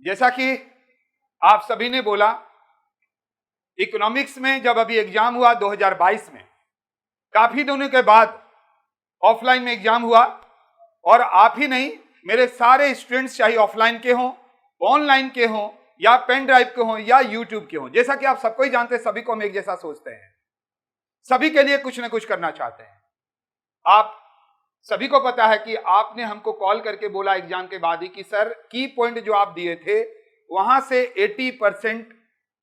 जैसा कि आप सभी ने बोला, इकोनॉमिक्स में जब अभी एग्जाम हुआ 2022 में, काफी दिनों के बाद ऑफलाइन में एग्जाम हुआ, और आप ही नहीं, मेरे सारे स्टूडेंट्स चाहे ऑफलाइन के हों, ऑनलाइन के हों, या पेन ड्राइव के हों, या यूट्यूब के हों, जैसा कि आप सबको ही जानते हैं, सभी को हम एक जैसा सोचते हैं, सभी के लिए कुछ ना कुछ करना चाहते हैं। आप सभी को पता है कि आपने हमको कॉल करके बोला एग्जाम के बाद ही कि सर की पॉइंट जो आप दिए थे वहां से 80%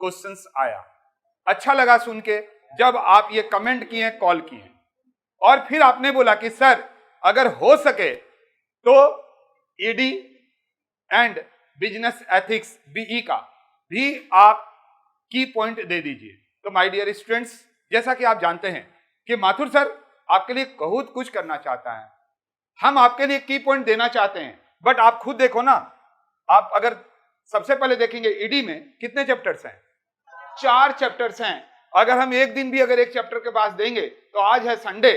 क्वेश्चंस आया। अच्छा लगा सुन के जब आप ये कमेंट किए, कॉल किए, और फिर आपने बोला कि सर अगर हो सके तो ED and business ethics BE का भी आप की पॉइंट दे दीजिए। तो माय डियर स्टूडेंट्स, जैसा कि आप जानते हैं कि माथुर सर आपके लिए बहुत कुछ करना चाहता है, हम आपके लिए की पॉइंट देना चाहते हैं, बट आप खुद देखो ना, आप अगर सबसे पहले देखेंगे ईडी में कितने चैप्टर्स हैं? 4 चैप्टर्स हैं। अगर हम एक दिन भी अगर एक चैप्टर के पास देंगे, तो आज है संडे,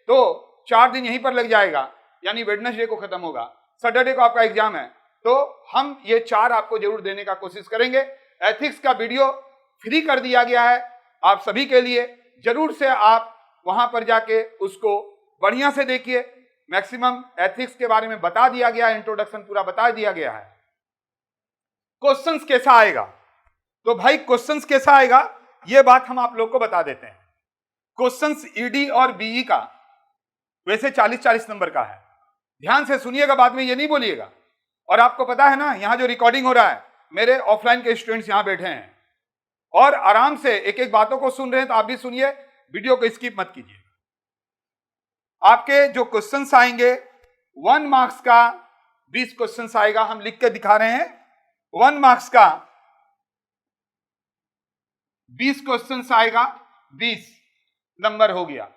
तो 4 दिन यहीं पर लग जाएगा, यानी वेडनेसडे को खत्म होगा, सैटरडे को आपका एग्जाम है, तो हम ये 4 आपको जरूर देने का कोशिश करेंगे। एथिक्स का वीडियो फ्री कर दिया गया है आप सभी के लिए, जरूर से आप वहां पर जाके उसको बढ़िया से देखिए। मैक्सिमम एथिक्स के बारे में बता दिया गया है, इंट्रोडक्शन पूरा बता दिया गया है। क्वेश्चंस कैसा आएगा? तो भाई क्वेश्चंस कैसा आएगा ये बात हम आप लोग को बता देते हैं। क्वेश्चंस ईडी और बीई का वैसे 40-40 नंबर का है, ध्यान से सुनिएगा, बाद में ये नहीं बोलिएगा। और आपको पता है ना, यहां जो रिकॉर्डिंग हो रहा है, मेरे ऑफलाइन के स्टूडेंट्स यहां बैठे हैं और आराम से एक एक बातों को सुन रहे हैं, तो आप भी सुनिए, वीडियो को स्किप मत कीजिए। आपके जो क्वेश्चंस आएंगे 1 मार्क्स का 20 क्वेश्चंस आएगा, हम लिख के दिखा रहे हैं। 1 मार्क्स का 20 क्वेश्चंस आएगा, 20 नंबर हो गया।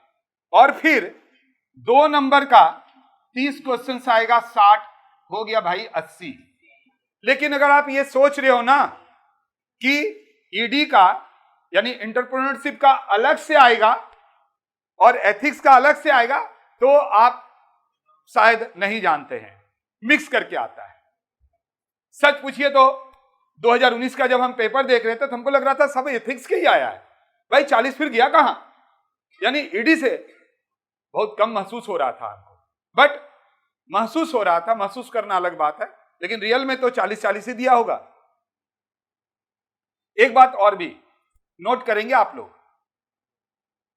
और फिर 2 नंबर का 30 क्वेश्चंस आएगा, 60 हो गया भाई 80। लेकिन अगर आप ये सोच रहे हो ना कि ईडी का यानी एंटरप्रेन्योरशिप का अलग से आएगा और एथिक्स का अलग से आएगा, तो आप शायद नहीं जानते हैं, मिक्स करके आता है। सच पूछिए तो 2019 का जब हम पेपर देख रहे थे तो हमको लग रहा था सब एथिक्स के ही आया है, भाई 40 फिर गया कहां, यानी ईडी से बहुत कम महसूस हो रहा था हमको, बट महसूस हो रहा था, महसूस करना अलग बात है, लेकिन रियल में तो 40-40 ही दिया होगा। एक बात और भी नोट करेंगे आप लोग,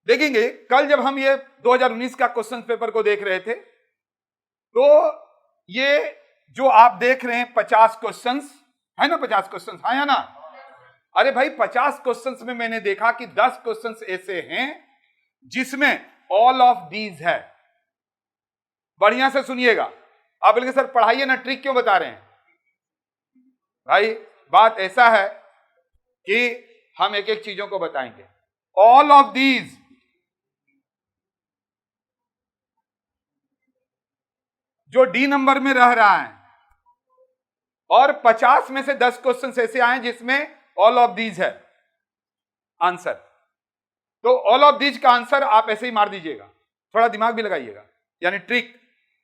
देखेंगे कल जब हम ये 2019 का क्वेश्चन पेपर को देख रहे थे, तो ये जो आप देख रहे हैं 50 क्वेश्चंस है ना, 50 क्वेश्चंस है या ना? अरे भाई 50 क्वेश्चंस में मैंने देखा कि 10 क्वेश्चंस ऐसे हैं जिसमें ऑल ऑफ दीज है। बढ़िया से सुनिएगा, आप बोलेंगे सर पढ़ाइए ना, ट्रिक क्यों बता रहे हैं? भाई बात ऐसा है कि हम एक एक चीजों को बताएंगे। ऑल ऑफ दीज जो डी नंबर में रह रहा है, और 50 में से 10 क्वेश्चन ऐसे आए जिसमें ऑल ऑफ दीज है आंसर। तो ऑल ऑफ दीज का आंसर आप ऐसे ही मार दीजिएगा, थोड़ा दिमाग भी लगाइएगा, यानी ट्रिक,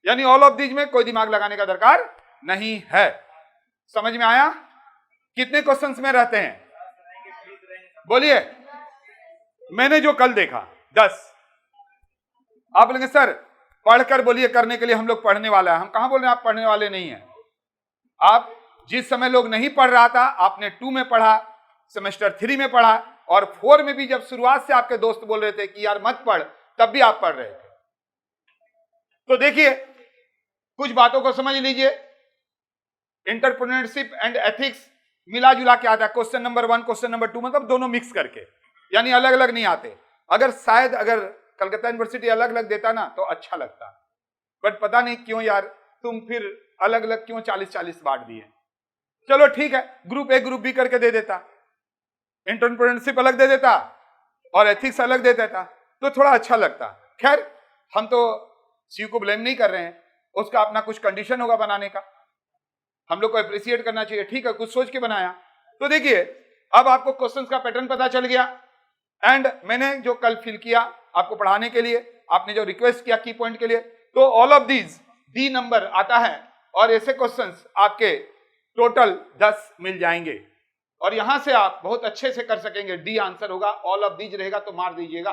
यानी ऑल ऑफ दीज में कोई दिमाग लगाने का दरकार नहीं है। समझ में आया? कितने क्वेश्चंस में रहते हैं बोलिए? मैंने जो कल देखा 10। आप बोलेंगे सर पढ़कर बोलिए, करने के लिए हम लोग पढ़ने वाला है। हम कहां बोल रहे हैं आप पढ़ने वाले नहीं हैं। आप जिस समय लोग नहीं पढ़ रहा था, आपने 2 में पढ़ा, सेमेस्टर 3 में पढ़ा, और 4 में भी जब शुरुआत से आपके दोस्त बोल रहे थे कि यार मत पढ़, तब भी आप पढ़ रहे थे। तो देखिए कुछ बातों को समझ लीजिए। एंटरप्रेन्योरशिप एंड एथिक्स मिला जुला के आता है, क्वेश्चन नंबर 1 क्वेश्चन नंबर 2, मतलब दोनों मिक्स करके, यानी अलग अलग नहीं आते। अगर शायद अगर कलकत्ता यूनिवर्सिटी अलग अलग देता ना तो अच्छा लगता, बट पता नहीं क्यों यार तुम फिर अलग अलग क्यों 40-40 बांट दिए। चलो ठीक है, ग्रुप ए ग्रुप बी करके दे देता, एंटरप्रेन्योरशिप अलग दे देता और एथिक्स अलग दे देता, तो थोड़ा अच्छा लगता। खैर हम तो सीयू को ब्लेम नहीं कर रहे हैं, उसका अपना कुछ कंडीशन होगा बनाने का, हम लोग को अप्रिशिएट करना चाहिए। ठीक है, कुछ सोच के बनाया। तो देखिए अब आपको क्वेश्चंस का पैटर्न पता चल गया, एंड मैंने जो कल फिल किया आपको पढ़ाने के लिए, आपने जो रिक्वेस्ट किया की पॉइंट के लिए, तो all of these D number आता है, और ऐसे क्वेश्चंस आपके टोटल 10 मिल जाएंगे और यहां से आप बहुत अच्छे से कर सकेंगे। डी आंसर होगा, ऑल ऑफ दीज रहेगा तो मार दीजिएगा।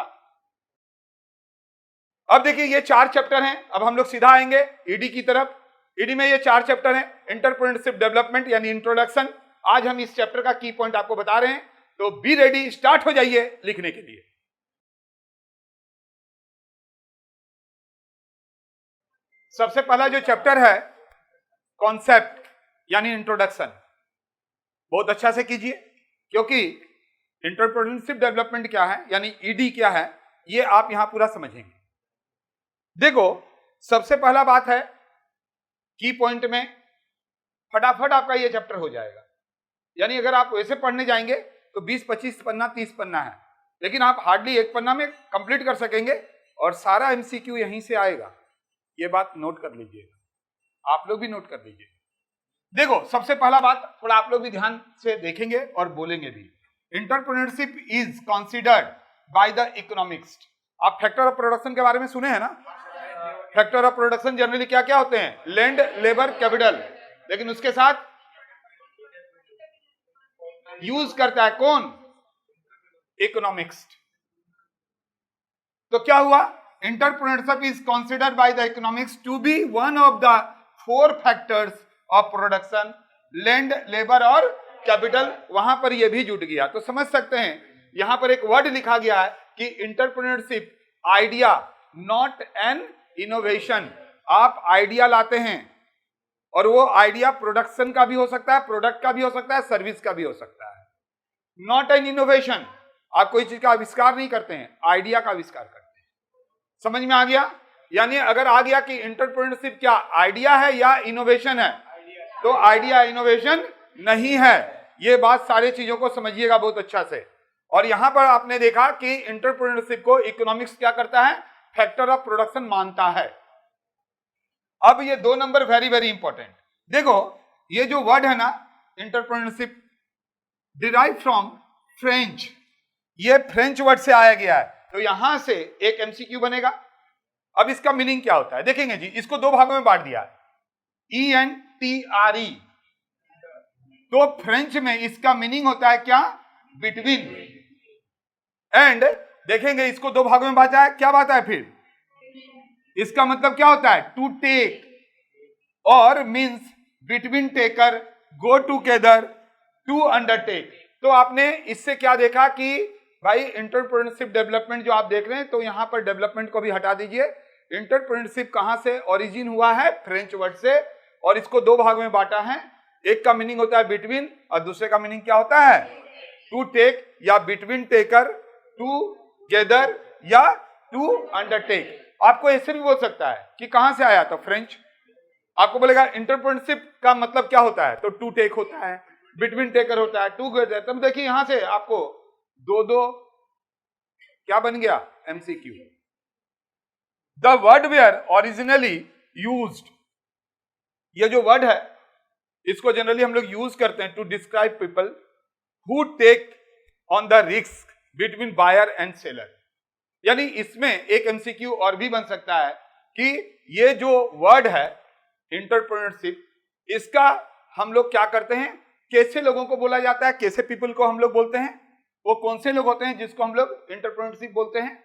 अब देखिए ये 4 चैप्टर हैं, अब हम लोग सीधा आएंगे ईडी की तरफ। ईडी में ये 4 चैप्टर हैं, एंटरप्रेन्योरशिप डेवलपमेंट यानी इंट्रोडक्शन। आज हम इस चैप्टर का की पॉइंट आपको बता रहे हैं, तो बी रेडी, स्टार्ट हो जाइए लिखने के लिए। सबसे पहला जो चैप्टर है कॉन्सेप्ट यानी इंट्रोडक्शन, बहुत अच्छा से कीजिए, क्योंकि एंटरप्रेन्योरशिप डेवलपमेंट क्या है यानी ईडी क्या है ये आप यहां पूरा समझेंगे। देखो सबसे पहला बात है की पॉइंट में फटाफट आपका ये चैप्टर हो जाएगा। यानी अगर आप वैसे पढ़ने जाएंगे तो 20-25 पन्ना 30 पन्ना है, लेकिन आप हार्डली एक पन्ना में कंप्लीट कर सकेंगे और सारा एमसीक्यू यहीं से आएगा। ये बात नोट कर लीजिएगा, आप लोग भी नोट कर लीजिए। देखो सबसे पहला बात थोड़ा आप लोग भी ध्यान से देखेंगे और बोलेंगे भी। Entrepreneurship is considered by the economics. आप फैक्टर ऑफ प्रोडक्शन के बारे में सुने हैं ना? फैक्टर ऑफ प्रोडक्शन जनरली क्या क्या होते हैं? लैंड, लेबर, कैपिटल, लेकिन उसके साथ यूज करता है कौन? इकोनॉमिक्स। तो क्या हुआ? Entrepreneurship is considered by the economics to be one of the 4 factors of production, land, labour और कैपिटल। वहां पर यह भी जुट गया। तो समझ सकते हैं यहां पर एक वर्ड लिखा गया है कि entrepreneurship idea not an innovation. आप आइडिया लाते हैं और वो आइडिया प्रोडक्शन का भी हो सकता है, प्रोडक्ट का भी हो सकता है, सर्विस का भी हो सकता है। नॉट एन इनोवेशन, आप कोई चीज का आविष्कार नहीं करते हैं, आइडिया का आविष्कार करते हैं। समझ में आ गया? यानी अगर आ गया कि एंटरप्रेन्योरशिप क्या आइडिया है या इनोवेशन है, तो आइडिया इनोवेशन नहीं है। ये बात सारी चीजों को समझिएगा बहुत अच्छा से। और यहां पर आपने देखा कि एंटरप्रेन्योरशिप को इकोनॉमिक्स क्या करता है? फैक्टर ऑफ प्रोडक्शन मानता है। अब ये 2 नंबर वेरी वेरी इंपॉर्टेंट। देखो ये जो वर्ड है ना एंटरप्रेन्योरशिप, डिराइव फ्रॉम फ्रेंच, ये फ्रेंच वर्ड से आया गया है। तो यहां से एक एमसीक्यू बनेगा। अब इसका मीनिंग क्या होता है देखेंगे जी। इसको 2 भागों में बांट दिया है, ENTRE। तो फ्रेंच में इसका मीनिंग होता है क्या? बिटवीन। एंड देखेंगे इसको 2 भागों में बांटा है, क्या बात है फिर? इसका मतलब क्या होता है? टू टेक, और means between taker, go together, to undertake. तो आपने इससे क्या देखा कि भाई एंटरप्रेन्योरशिप डेवलपमेंट जो आप देख रहे हैं, तो यहां पर डेवलपमेंट को भी हटा दीजिए। एंटरप्रेन्योरशिप कहां से ओरिजिन हुआ है? फ्रेंच वर्ड से। और इसको 2 भाग में बांटा है, एक का मीनिंग होता है बिटवीन और दूसरे का मीनिंग क्या होता है? टू टेक या बिटवीन टेकर, टू गेदर या टू अंडरटेक। आपको ऐसे भी बोल सकता है कि कहां से आया? तो फ्रेंच। आपको बोलेगा एंटरप्रेन्योरशिप का मतलब क्या होता है? तो टू टेक होता है, बिटवीन टेकर होता है, टू गेदर। तब देखिए यहां से आपको 2 क्या बन गया? MCQ. The word were originally used, ये जो वर्ड है इसको जनरली हम लोग यूज करते हैं to describe people who take on the risk between buyer and seller. यानी इसमें एक एमसीक्यू और भी बन सकता है कि ये जो वर्ड है एंटरप्रेन्योरशिप, इसका हम लोग क्या करते हैं? कैसे लोगों को बोला जाता है? कैसे पीपल को हम लोग बोलते हैं? वो कौन से लोग होते हैं जिसको हम लोग एंटरप्रेन्योरशिप बोलते हैं?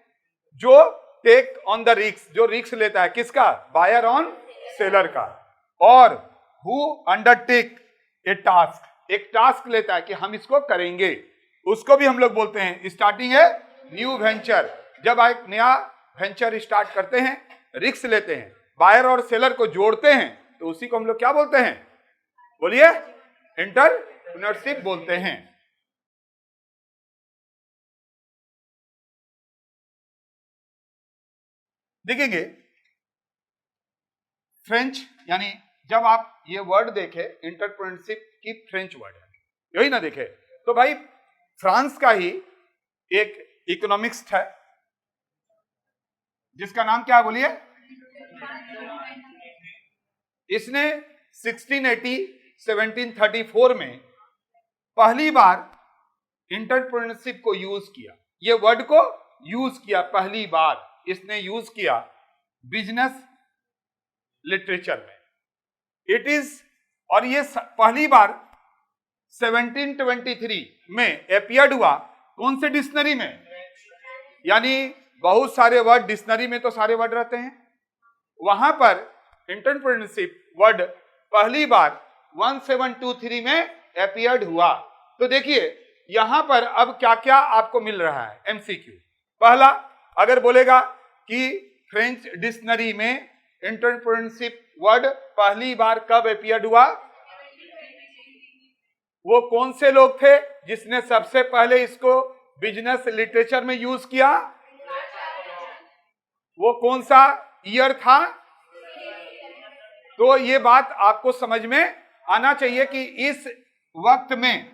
जो टेक ऑन द रिस्क, जो रिस्क लेता है, किसका? बायर ऑन सेलर का। और हु अंडरटेक ए टास्क, एक टास्क लेता है कि हम इसको करेंगे, उसको भी हम लोग बोलते हैं स्टार्टिंग है न्यू वेंचर। जब आप नया वेंचर स्टार्ट करते हैं, रिस्क लेते हैं, बायर और सेलर को जोड़ते हैं, तो उसी को हम लोग क्या बोलते हैं? बोलिए, एंटरप्रेन्योरशिप बोलते हैं। देखेंगे फ्रेंच, यानी जब आप ये वर्ड देखे एंटरप्रेन्योरशिप की फ्रेंच वर्ड है, यही ना देखे, तो भाई फ्रांस का ही एक इकोनॉमिक्स है जिसका नाम क्या है? बोलिए। इसने 1680-1734 में पहली बार एंटरप्रेन्योरशिप को यूज किया, ये वर्ड को यूज किया, पहली बार इसने यूज किया बिजनेस लिटरेचर में। इट इज और ये पहली बार 1723 में अपीयर्ड हुआ। कौन से डिक्शनरी में? यानी बहुत सारे वर्ड डिक्शनरी में तो सारे वर्ड रहते हैं, वहां पर एंटरप्रेन्योरशिप वर्ड पहली बार 1723 में अपीयर्ड हुआ। तो देखिए यहां पर अब क्या क्या आपको मिल रहा है एमसीक्यू। पहला, अगर बोलेगा कि फ्रेंच डिक्शनरी में एंटरप्रेन्योरशिप वर्ड पहली बार कब अपीयर्ड हुआ, वो कौन से लोग थे जिसने सबसे पहले इसको बिजनेस लिटरेचर में यूज किया, वो कौन सा ईयर था? तो ये बात आपको समझ में आना चाहिए कि इस वक्त में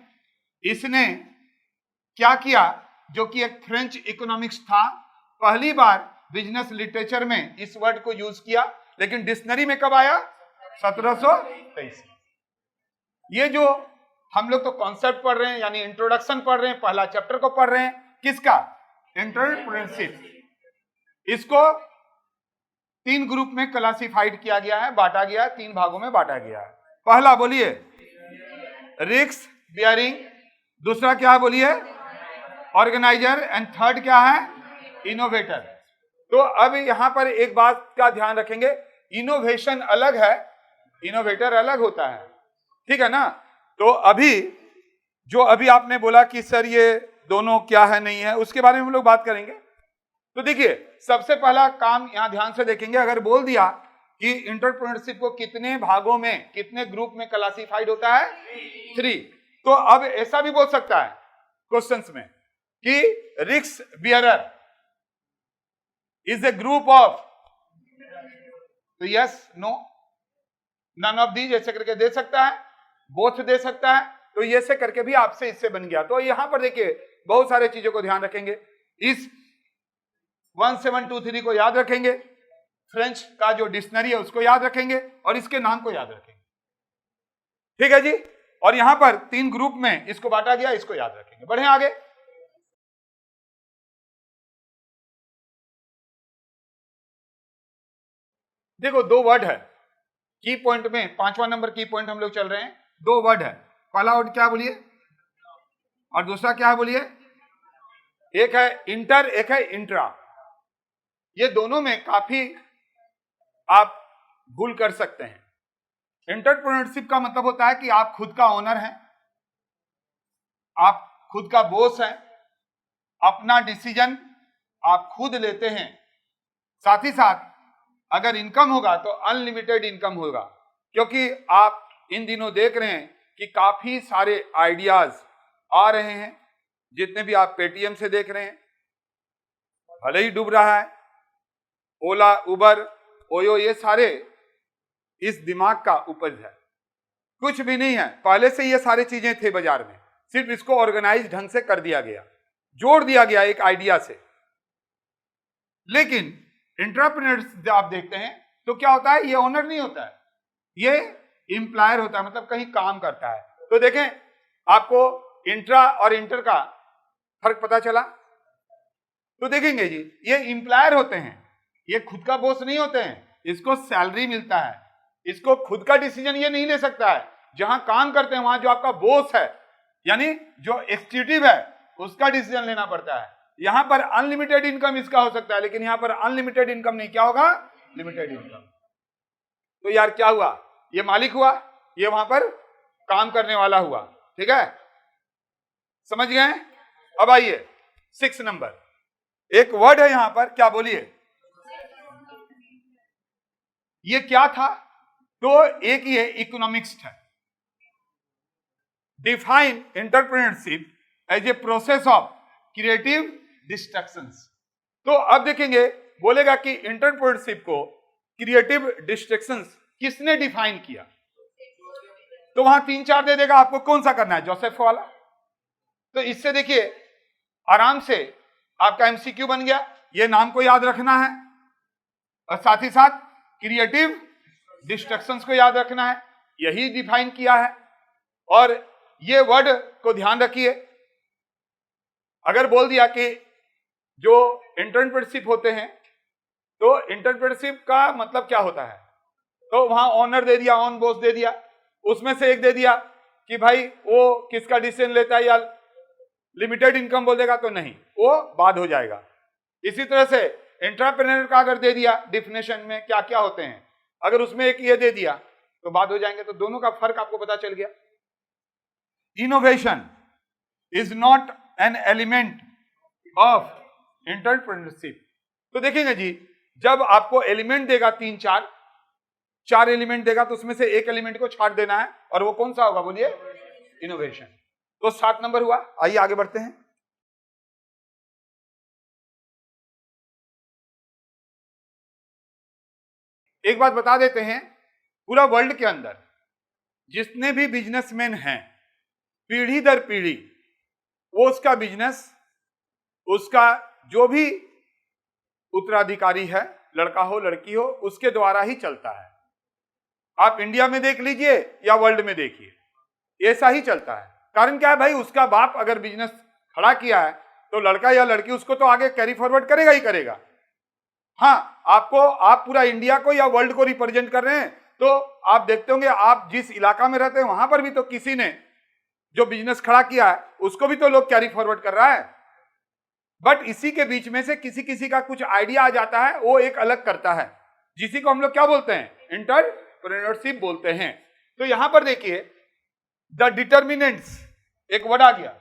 इसने क्या किया, जो कि एक फ्रेंच इकोनॉमिक्स था, पहली बार बिजनेस लिटरेचर में इस वर्ड को यूज किया, लेकिन डिक्शनरी में कब आया? 1723। ये जो हम लोग तो कॉन्सेप्ट पढ़ रहे हैं, यानी इंट्रोडक्शन पढ़ रहे हैं, पहला चैप्टर को पढ़ रहे हैं, किसका? एंटरप्रेन्योरशिप। इसको 3 ग्रुप में क्लासिफाइड किया गया है, बांटा गया है, 3 भागों में बांटा गया है। पहला बोलिए रिस्क बियरिंग, दूसरा क्या है बोलिए ऑर्गेनाइजर, एंड थर्ड क्या है? इनोवेटर। तो अब यहां पर एक बात का ध्यान रखेंगे, इनोवेशन अलग है, इनोवेटर अलग होता है, ठीक है ना? तो अभी आपने बोला कि सर ये दोनों क्या है नहीं है, उसके बारे में हम लोग बात करेंगे। तो देखिए सबसे पहला काम यहां ध्यान से देखेंगे, अगर बोल दिया कि एंटरप्रेन्योरशिप को कितने भागों में, कितने ग्रुप में क्लासिफाइड होता है? 3। तो अब ऐसा भी बोल सकता है क्वेश्चंस में कि risk bearer is a group of, तो yes no none of these ऐसे करके दे सकता है, बोथ दे सकता है, तो ये से करके भी आपसे इससे बन गया। तो यहां पर देखिए बहुत सारे चीजों को ध्यान रखेंगे, इस 1723 को याद रखेंगे, फ्रेंच का जो डिक्शनरी है उसको याद रखेंगे और इसके नाम को याद रखेंगे, ठीक है जी। और यहां पर 3 ग्रुप में इसको बांटा गया, इसको याद रखेंगे। बढ़े आगे। देखो 2 वर्ड है की पॉइंट में, 5वां नंबर की पॉइंट हम लोग चल रहे हैं। 2 वर्ड है, पहला वर्ड क्या बोलिए और दूसरा क्या है बोलिए? एक है इंटर, एक है इंट्रा। ये दोनों में काफी आप भूल कर सकते हैं। एंटरप्रेन्योरशिप का मतलब होता है कि आप खुद का ओनर हैं, आप खुद का बॉस हैं, अपना डिसीजन आप खुद लेते हैं, साथ ही साथ अगर इनकम होगा तो अनलिमिटेड इनकम होगा, क्योंकि आप इन दिनों देख रहे हैं कि काफी सारे आइडियाज आ रहे हैं, जितने भी आप पेटीएम से देख रहे हैं, भले ही डूब रहा है, ओला, उबर, ओयो, ये सारे इस दिमाग का उपज है, कुछ भी नहीं है। पहले से ये सारी चीजें थे बाजार में, सिर्फ इसको ऑर्गेनाइज ढंग से कर दिया गया, जोड़ दिया गया एक आइडिया से। लेकिन एंटरप्रेन्योर्स आप देखते हैं तो क्या होता है, ये ओनर नहीं होता है, ये एम्प्लॉयर होता है, मतलब कहीं काम करता है। तो देखें आपको इंट्रा और इंटर का फर्क पता चला? तो देखेंगे जी, ये एम्प्लॉयर होते हैं, ये खुद का बॉस नहीं होते हैं, इसको सैलरी मिलता है, इसको खुद का डिसीजन ये नहीं ले सकता है। जहां काम करते हैं वहां जो आपका बॉस है, यानी जो एग्जीक्यूटिव है, उसका डिसीजन लेना पड़ता है। यहां पर अनलिमिटेड इनकम इसका हो सकता है, लेकिन यहां पर अनलिमिटेड इनकम नहीं, क्या होगा? Limited income. तो यार क्या हुआ, ये मालिक हुआ, ये वहां पर काम करने वाला हुआ, ठीक है, समझ गए? अब आइए 6 नंबर, एक वर्ड है यहां पर, क्या बोलिए, ये क्या था? तो एक ये इकोनॉमिक्स है। Define entrepreneurship as a process of creative distractions. तो अब देखेंगे, बोलेगा कि एंटरप्रेन्योरशिप को क्रिएटिव डिस्ट्रैक्शंस किसने डिफाइन किया? तो वहां 3-4 दे देगा, आपको कौन सा करना है? जोसेफ वाला। तो इससे देखिए आराम से आपका एमसीक्यू बन गया, ये नाम को याद रखना है और साथ ही साथ क्रिएटिव डिस्ट्रैक्शंस को याद रखना है, यही डिफाइन किया है। और ये वर्ड को ध्यान रखिए, अगर बोल दिया कि जो एंटरप्रेन्योरशिप होते हैं, तो एंटरप्रेन्योरशिप का मतलब क्या होता है? तो वहां ओनर दे दिया, ऑन बॉस दे दिया, उसमें से एक दे दिया कि भाई वो किसका डिसीजन लेता है या लिमिटेड इनकम बोल देगा तो नहीं, वो बाद हो जाएगा। इसी तरह से एंटरप्रेन्योर का अगर दे दिया डिफिनेशन में क्या क्या होते हैं, अगर उसमें एक ये दे दिया तो बाद हो जाएंगे। तो दोनों का फर्क आपको पता चल गया। Innovation is not an element of entrepreneurship. तो देखेंगे जी, जब आपको एलिमेंट देगा चार एलिमेंट देगा तो उसमें से एक एलिमेंट को छाट देना है, और वो कौन सा होगा बोलिए? इनोवेशन। तो 7 नंबर हुआ। आइए आगे बढ़ते हैं। एक बात बता देते हैं, पूरा वर्ल्ड के अंदर जितने भी बिजनेसमैन हैं, पीढ़ी दर पीढ़ी वो उसका बिजनेस, उसका जो भी उत्तराधिकारी है, लड़का हो लड़की हो, उसके द्वारा ही चलता है। आप इंडिया में देख लीजिए या वर्ल्ड में देखिए, ऐसा ही चलता है। कारण क्या है भाई? उसका बाप अगर बिजनेस खड़ा किया है तो लड़का या लड़की उसको तो आगे कैरी फॉरवर्ड करेगा ही करेगा। हाँ, आप पूरा इंडिया को या वर्ल्ड को रिप्रेजेंट कर रहे हैं, तो आप देखते होंगे आप जिस इलाका में रहते हैं वहां पर भी तो किसी ने जो बिजनेस खड़ा किया है उसको भी तो लोग कैरी फॉरवर्ड कर रहा है। बट इसी के बीच में से किसी किसी का कुछ आइडिया आ जाता है, वो एक अलग करता है, जिसी को हम लोग क्या बोलते हैं? एंटरप्रेन्योरशिप बोलते हैं। तो यहां पर देखिए, द डिटर्मिनेंट्स, एक वर्ड आ गया,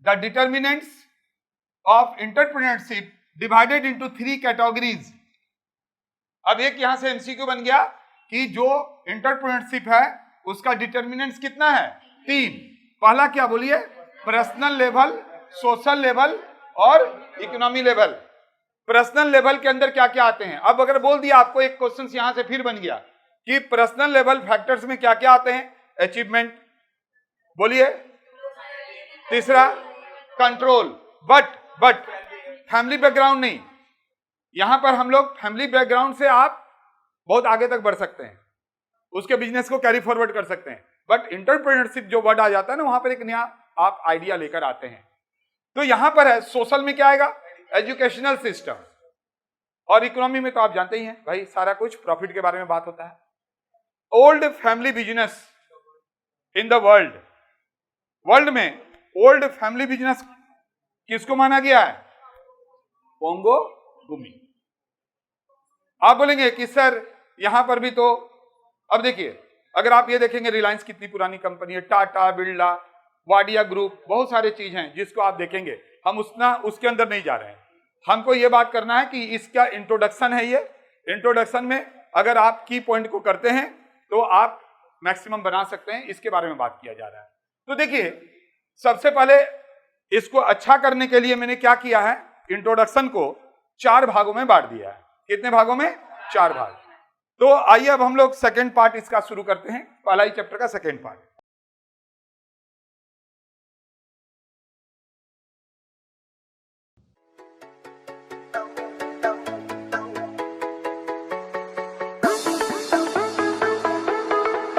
the determinants of entrepreneurship divided into 3 categories. अब एक यहां से एमसीक्यू बन गया कि जो एंटरप्रेन्योरशिप है उसका डिटर्मिनेंट्स कितना है? 3। पहला क्या बोलिए? पर्सनल लेवल, सोशल लेवल और इकोनॉमी लेवल। पर्सनल लेवल के अंदर क्या क्या आते हैं? अब अगर बोल दिया आपको, एक क्वेश्चन यहां से फिर बन गया कि पर्सनल लेवल फैक्टर्स में क्या क्या आते हैं? अचीवमेंट, बोलिए। तीसरा कंट्रोल, बट फैमिली बैकग्राउंड नहीं। यहां पर हम लोग फैमिली बैकग्राउंड से आप बहुत आगे तक बढ़ सकते हैं, उसके बिजनेस को कैरी फॉरवर्ड कर सकते हैं। बट एंटरप्रेन्योरशिप जो वर्ड आ जाता है ना, वहां पर एक नया आप आइडिया लेकर आते हैं। तो यहां पर है सोशल में क्या आएगा? Educational system. और इकोनॉमी में तो आप जानते ही हैं भाई, सारा कुछ प्रॉफिट के बारे में बात होता है। Old family business in the world में ओल्ड फैमिली बिजनेस किसको माना गया है? पोंगो भूमि। आप बोलेंगे कि सर यहां पर भी तो, अब देखिए, अगर आप ये देखेंगे रिलायंस कितनी पुरानी कंपनी है, टाटा, बिरला, वाडिया ग्रुप, बहुत सारे चीज हैं जिसको आप देखेंगे। हम उसके अंदर नहीं जा रहे हैं। हमको ये बात करना है कि इसका इंट्रोडक्शन है। ये इंट्रोडक्शन में अगर आप की पॉइंट को करते हैं तो आप मैक्सिमम बना सकते हैं, इसके बारे में बात किया जा रहा है। तो देखिए, सबसे पहले इसको अच्छा करने के लिए मैंने क्या किया है? इंट्रोडक्शन को 4 भागों में बांट दिया है। कितने भागों में? 4 भाग। तो आइए अब हम लोग सेकेंड पार्ट इसका शुरू करते हैं, पहला ही चैप्टर का सेकेंड पार्ट।